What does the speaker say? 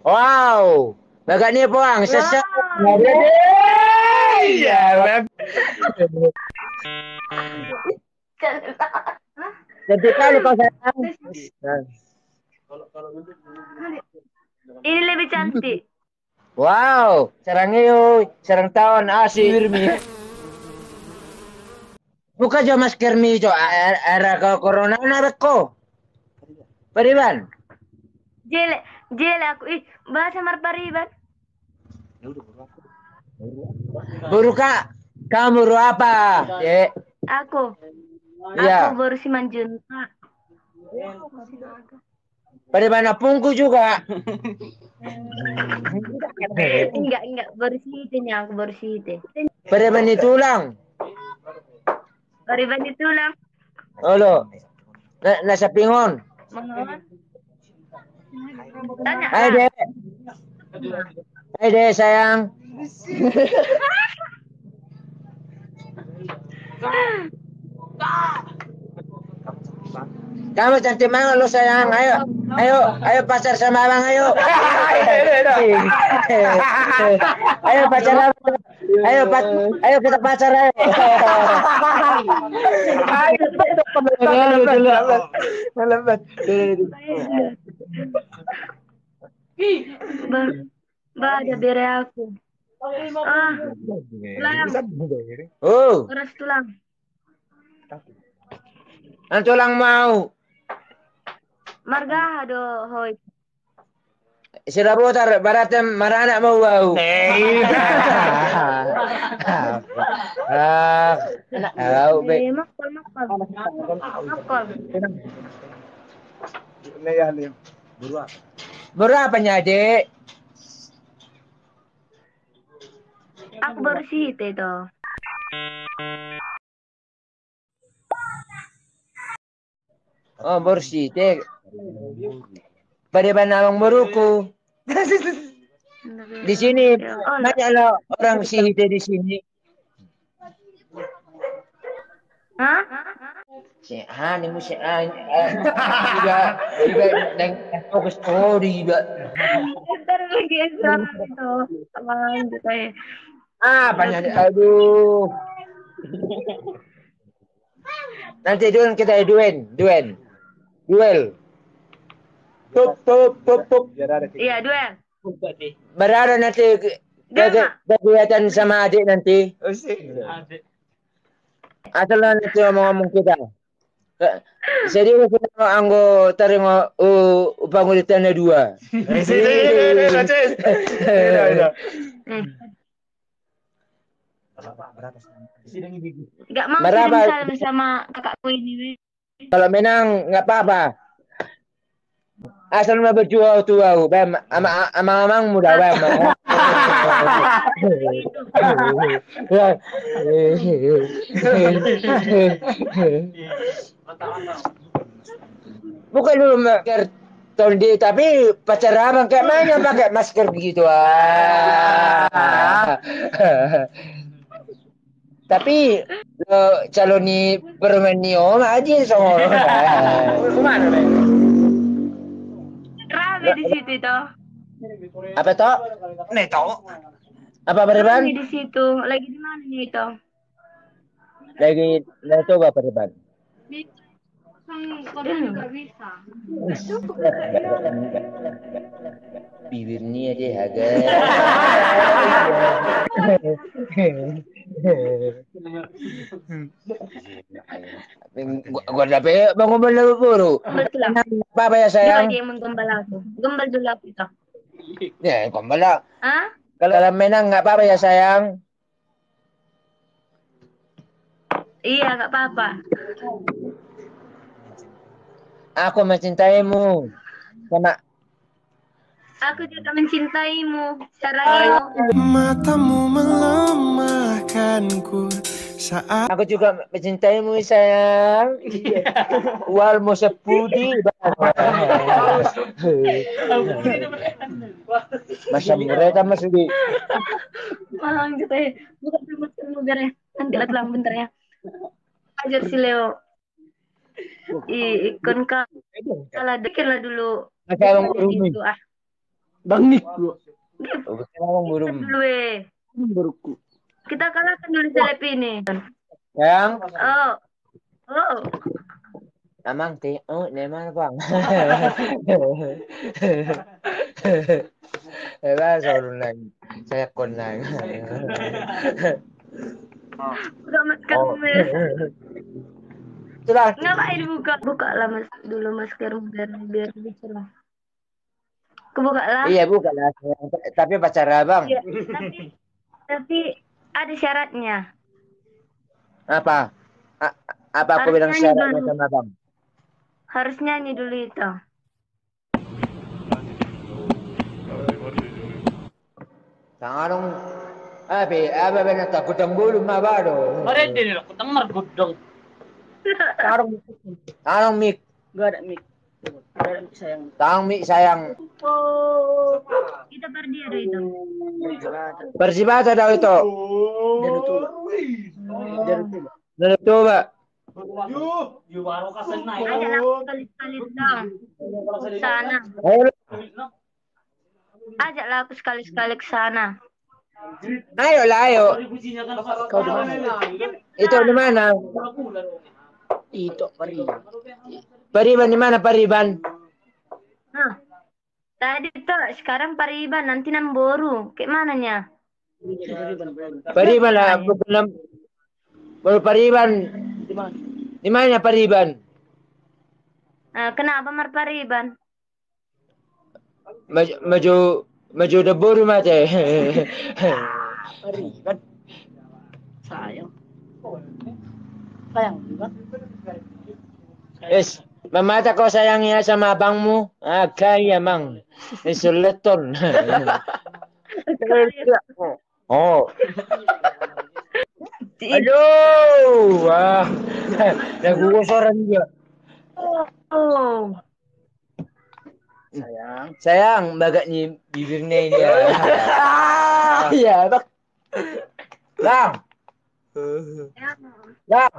Wow. Bagani po ang sasa. Iya. Jadi kali kau sayang. Ini lebih cantik. Wow, sarang iyo, sarang tahun asik. Buka jo masker mi jo, era ke corona na ko. Pariban. Jele aku bahasa marpariban. Buru kak, kamu buru apa? Aku Iya. baru si Manjunta. Pariban apungku juga. Enggak baru si itunya aku baru si itu. Pariban itu tulang. Pariban itu lang. Olo. Nasa pingon. Mengawan. Tanya Hai lah. dek. Hai dek sayang. Kamu cantik banget lo sayang. Ayo pacar sama abang ayo. Ayo pacaran. Ayo kita pacaran. Ada bere aku. Tulang. Oh, Keras tulang. ang tulang mau. Marga do hoy. Sira putar baratem marana mau bau. Makol. Berapa Dek? Aku baru sih itu. Oh, bersih, Dek. Pada banawang Moruko. Di sini banyaklah orang sihite di sini. Hah? Si Hani mo si Ani. Juga nang focus story juga. Ntar lagi suara itu. Abang gitu ya. Banyak. Aduh. Nanti kita duel. Tup. Iya, duel. Berada nanti kegiatan sama adik nanti. Asal nanti ngomong kita. Serius kita anggo taringo pangulitan na dua. Gak mau kirim sama kakakku ini. Kalau menang nggak apa-apa. Asal mah berjuang tua, bam, amang muda bam. Bukan dulu masker Tondi, tapi pacar abang kayak mana pakai masker begitu Tapi calon ni permen ni aja sama. Kemana be? Rame di situ itu. Apa toh? Neto. Apa berban? Rame di situ. Lagi di mana itu? Lagi coba berban. Juga bisa. Bibirnya deh agak. Gua dapet bangun belu buru. Apa ya sayang? Dia yang menggembal aku. Gembal dulu aku itu. Ya, gembala. Hah? Kalau menang nggak apa-apa ya sayang. Iya, nggak apa-apa. Aku mencintaimu. Sama aku juga mencintaimu. Sarangimu. Matamu melemahkanku saat aku juga mencintaimu sayang. Walmu sepudi. Masa mereka masih di Malang gitu ya. Bukan sama semoga ya. Nanti lah telang bentar ya. Ajar si Leo. Ikon kalah dikit lah dulu. Masalah Itu Bang Nick bro. Bukan abang burung. Dulu Baruku. kita kalahkan dulu seleb ini. Yang Oh, oh. amang neman bang. Sorun lang. Saya konang. Buka masker Oh. mas. Itulah. Ngapain dibuka? Buka lah mas dulu masker biar lebih cerah. Kebuka lah. Iya bukan lah. Tapi pacar abang. Iya. Tapi ada syaratnya. Apa? Apa aku Harus bilang nyanyi syaratnya dulu. sama abang? Harus nyanyi dulu itu. Tangarong apa benar tak kutang bulu mabado. Mari din lah, kutang margudong. Tangarong mik. Gak ada mic. Gak ada mic sayang. Tangang mik sayang. Oh, kita pergi ada itu. Persibata daw ito. Jangan tuh. Naluto ba? Ajaklah sekali-sekali dong. Sana. Ajaklah aku sekali-sekali ke sana. Ayo lah ayo. Kau di mana? Ito di mana? Itu Pari. Pariban di mana Pariban? Nah, tadi tuh sekarang Pariban nanti Namboru. Kayak mananya? Pariban lah. Baru Pariban. Di mana? Di mana Pariban? Kenapa Mar Pariban? Maju debur mate. Pari kan. Sayang. Sayang kan? Yes. Mamata ko sayangnya sama abangmu. Kaya mang. Isuleton. Oh. Aduh. Wah. Nagugusoran juga. Oh. Sayang, bagat ni bibirnya ini. Iya, bak. Lang. Lang.